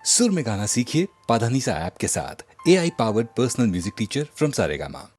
सुर में गाना सीखिए पाधानीसा ऐप के साथ AI powered personal music teacher from Saregama.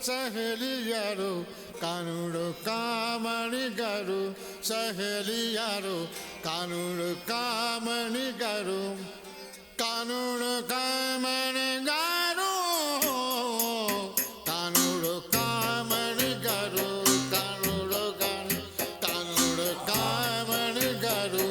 ಸಹೇಲಿಯರು ಕಾನೂರು ಕಾಮಣಿಗರು ಸಹೇಲಿಯರು ಕಾನೂರು ಕಾಮಣಿಗರು ಕಾನೂರು ಕಾಮಣಿಗರು ಕಾನೂರು ಕಾಮಣಿಗರು ಕಾನೂರು ಕಾನೂರು ಕಾಮಣಿಗರು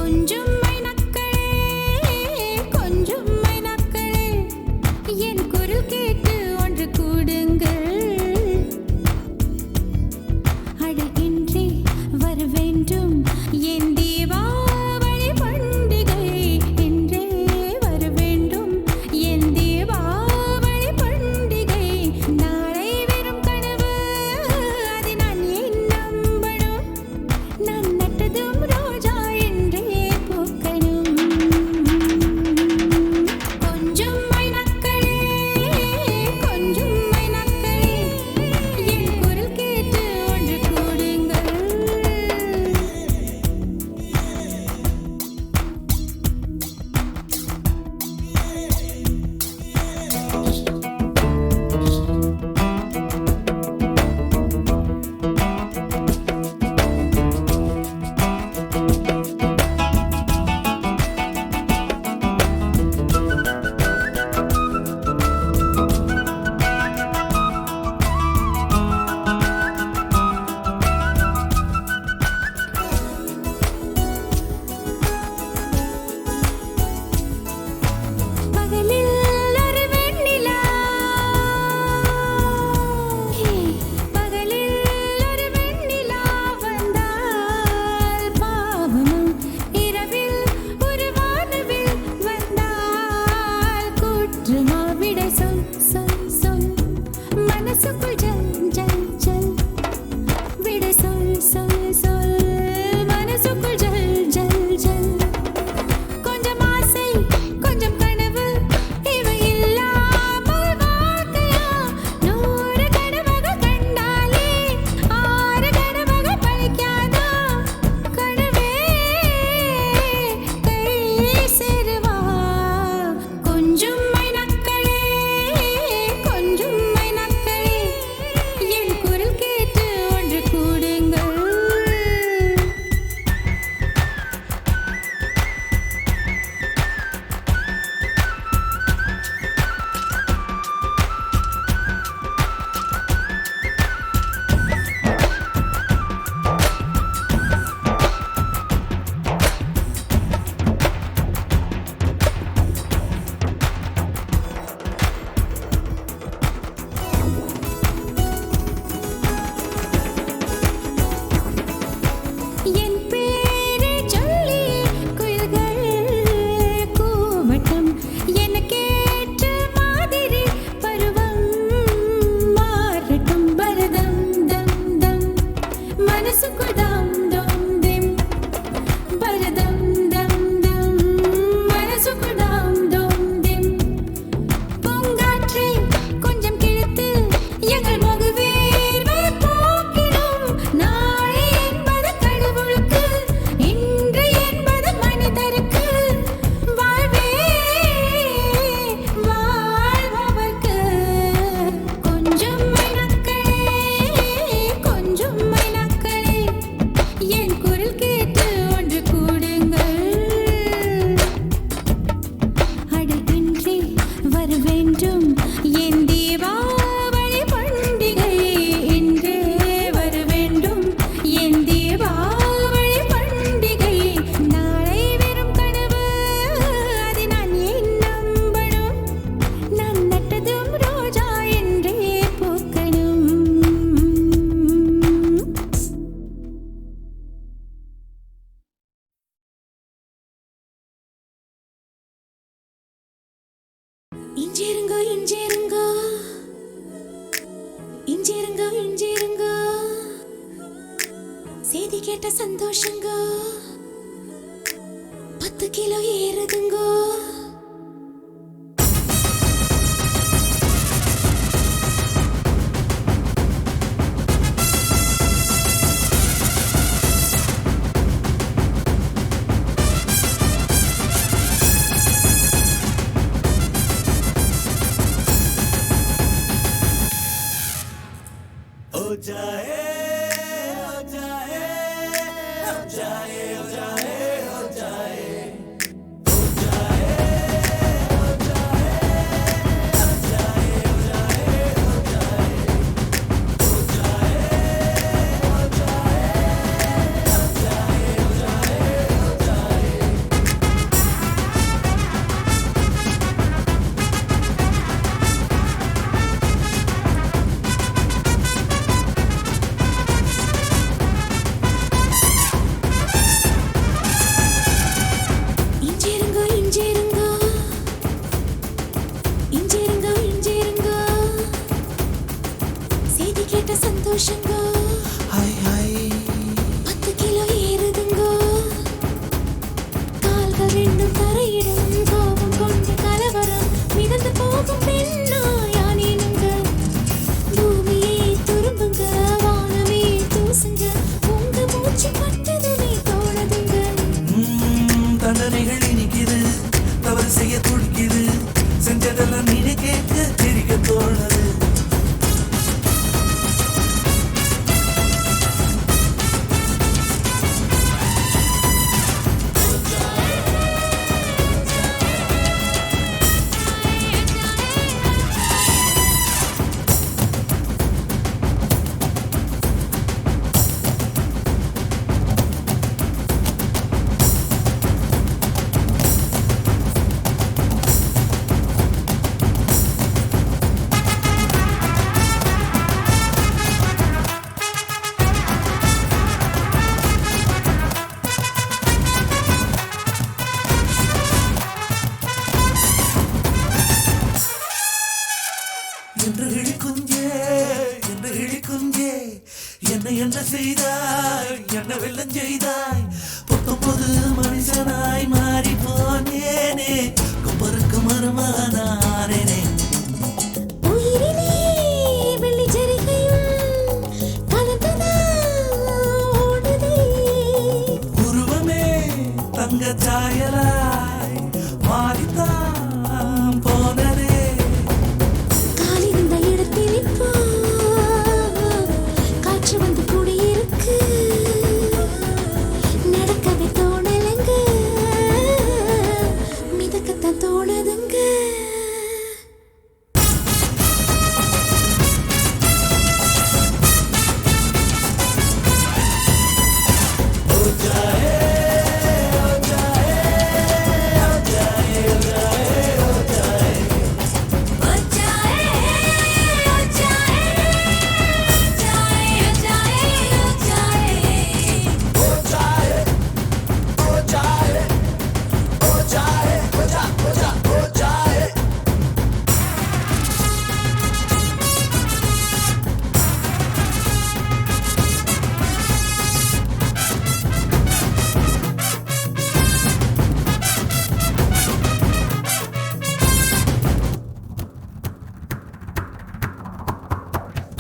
கொஞ்சம் மைனக்களே கொஞ்சம் மைனக்களே என் குரல் கேட்டு ஒன்று கூடுங்கள் அழகின்றி வர வேண்டும் என் தீபாவளி பண்டிகை என்றே வர வேண்டும் என் தீபாவளி பண்டிகை நாளை வெறும் கனவு அதை நான் ஏன் நம்பணும் நான் நட்டதும் ரோஜா என்றே பூக்கணும் கொஞ்சம் மைனக்களே கொஞ்சம் மைனக்களே என் குரல் கேட்டு ஒன்று கூடுங்கள் பகலில் ஒரு வெண்ணிலா பகலில் ஒரு வெண்ணிலா வந்தால் பாவமா இரவில் ஒரு வானவில் வந்தால் குற்றமா விடை சொல் சொல் சொல் மனசுக்குள் ஜல் ஜல் ஜல் விடை சொல் சொல் சொல் மனசுக்குள் ஜல் ஜல் ஜல் கொஞ்சம் ஆசை கொஞ்சம் கனவு இவை இல்லாமல் வாழ்க்கையா 100 கனவுகள் கண்டாலே 6 கனவுகள் பழிக்காதா கனவே கை சேருவா கொஞ்சம் மைனக்களே கொஞ்சம் மைனக்களே என் குரல் கேட்டு ஒன்று கூடுங்கள் என் பேரை சொல்லி குயில்கள் கூவட்டும் எனக்கேற்ற மாதிரி பருவம் மாறட்டும் பரதம் தம் தம் மனசுக்குள் தம் தம் திம் பரதம் தம் தம் மனசுக்குள் தம் தம் திம் பூங்காற்றை கொஞ்சம் கிழித்து எங்கள் முகவேர்வை போக்கிடும் நாளை என்பது கடவுளுக்கு இன்று என்பது மனிதருக்கு வாழ்வே வாழ்பவர்க்கு கொஞ்சம் மைனக்களே கொஞ்சம் மைனக்களே என் குரல் கேட்டு ஒன்று கூடுங்கள் அழகின்றி வர வேண்டும் என் தீபாவளி பண்டிகை என்றே வர வேண்டும் என் தீபாவளி பண்டிகை நாளை வெறும் கனவு அதை நான் ஏன் நம்பணும் நான் நட்டதும் ரோஜா என்றே பூக்கணும் இஞ்சிருங்கோ இஞ்சிருங்கோ இஞ்சிருங்கோ இஞ்சிருங்கோ செய்தி கேட்ட சந்தோஷங்கோ 10 கிலோ ஏறுதுங்கோ हो जाए புருஷனாய் மாறி போனேனே கொப்பருக்கு மருமகனானேனே உயிரிலே வெள்ளி ஜரிகையும் கலந்துதான் ஓடுதே. உருவமே தங்க சாயலாய் மாறித்தான் போனதே காலிருந்த இடத்தில் இப்போ காற்று வந்து கூடியிருக்கு. நடக்கவே தோணலங்க, மிதக்கத்தான் தோணுதுங்க.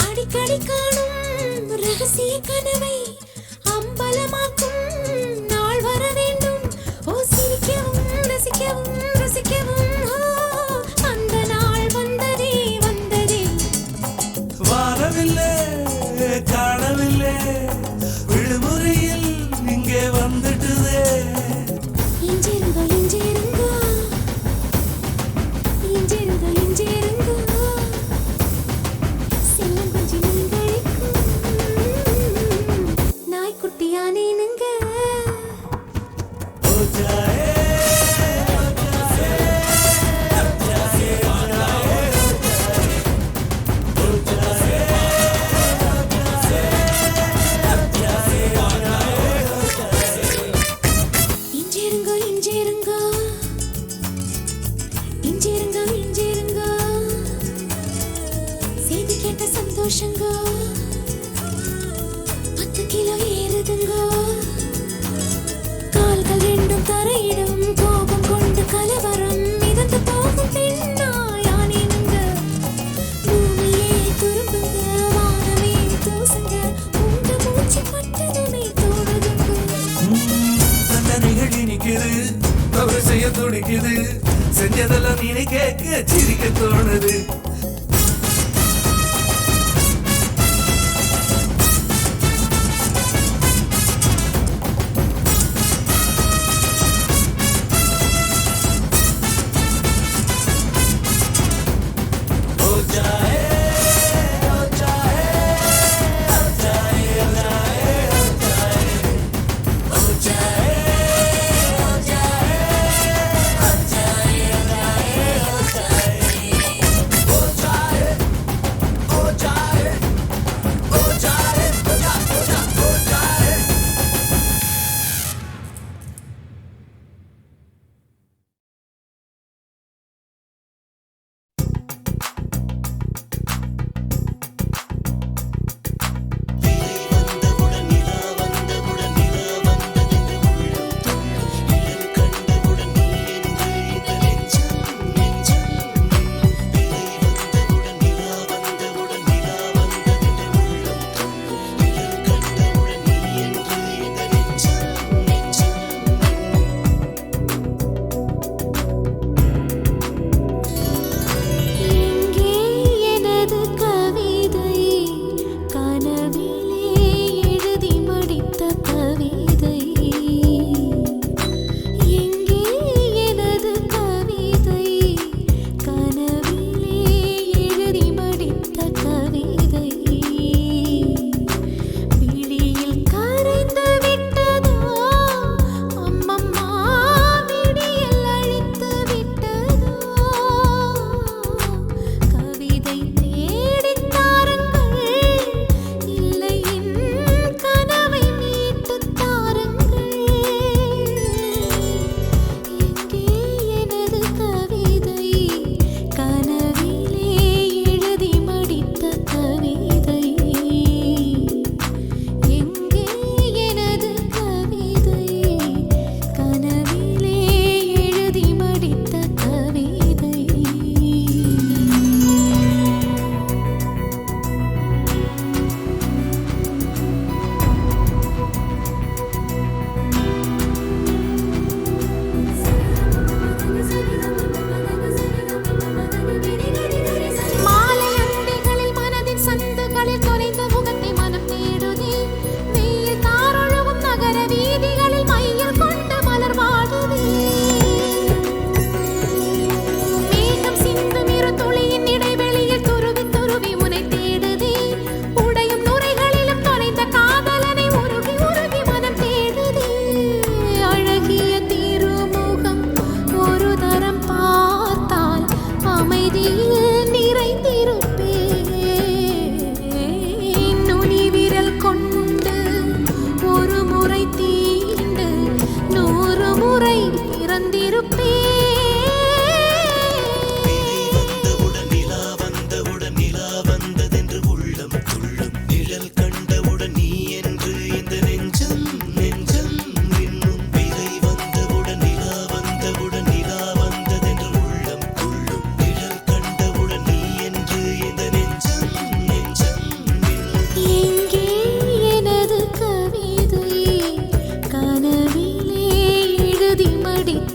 அடிக்கடி காணும் ரகசிய கனவை அம்பலமாக்கும் நாள் வர வேண்டும். ஓ சிரிக்கவும் ரசிக்கவும் ருசிக்கவும், ஓ அந்த நாள் வந்ததே வந்ததே. வாரவில்லை காணவில்லை விடுமுறையில் இங்கே வந்துட்டுதே இஞ்சிருங்கோ இஞ்சிருங்கோ இஞ்சிருங்கோ இஞ்சிருங்கோ செல்லம் கொஞ்சம் நீங்களுக்கும் நாய்க்குட்டியானேனுங்க. இஞ்சிருங்கோ இஞ்சிருங்கோ இஞ்சிருங்கோ இஞ்சிருங்கோ செய்தி கேட்ட சந்தோஷங்கோ 10 கிலோ ஏறுதுங்கோ. கால்கள் ரெண்டும் தரையிடும் கோபம் கொண்டு கலவரம் மிதந்து போகும் பெண்ணாயானேனுங்க. பூமியே துரும்புங்க, வானமே தூசுங்க, உங்க மூச்சு பட்டதுமே தோணுதுங்க. தண்டனைகள் இனிக்குது தவறு செய்ய துடிக்குது செஞ்சதெல்லாம் நீ கேட்க சிரிக்க தோணுது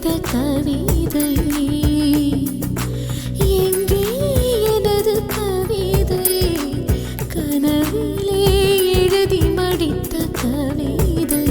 படித்த கவிதை எங்கே எனது கவிதை கனவிலே எழுதி மடித்த கவிதை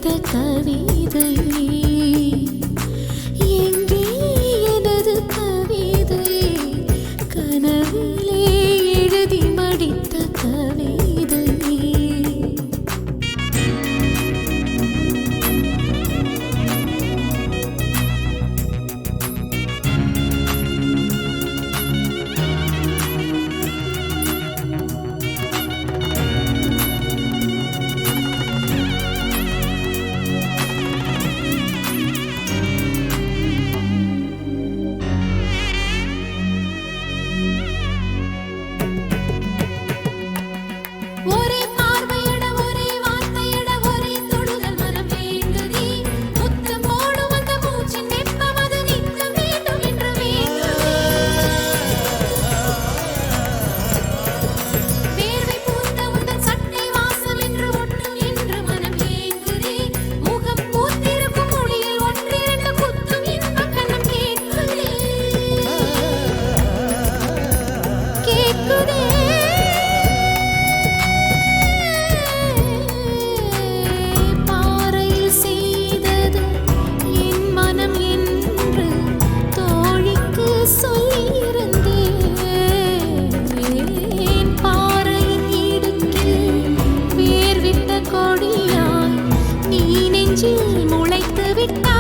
மடித்த கவிதை எங்கே எனது கவிதை கனவிலே எழுதி மடித்த கவிதை ஒரே பார்வையிட ஒரே வார்த்தையிட ஒரே தொடுதல் மனம் வேண்டுதே முத்தம் போடும் அந்த மூச்சின் வெப்பம் அது நிற்க வேண்டும் என்று வேண்டுதே வேர்வை பூத்த உந்தன் சட்டை வாசம் என்று ஒட்டும் என்று மனம் ஏங்குதே முகம் பூத்திருக்கும் மொழியில் ஒன்றிரண்டு குத்தும் இன்பம் கண்ணம் கேட்குதே பாறையில் செய்தது என் மனம் என்று தோழிக்கு சொல்லியிருந்தேன் பாறையின் இடுக்கில் வேர்விட்ட கொடியாய் நீ நெஞ்சில் முளைத்து விட்டாய்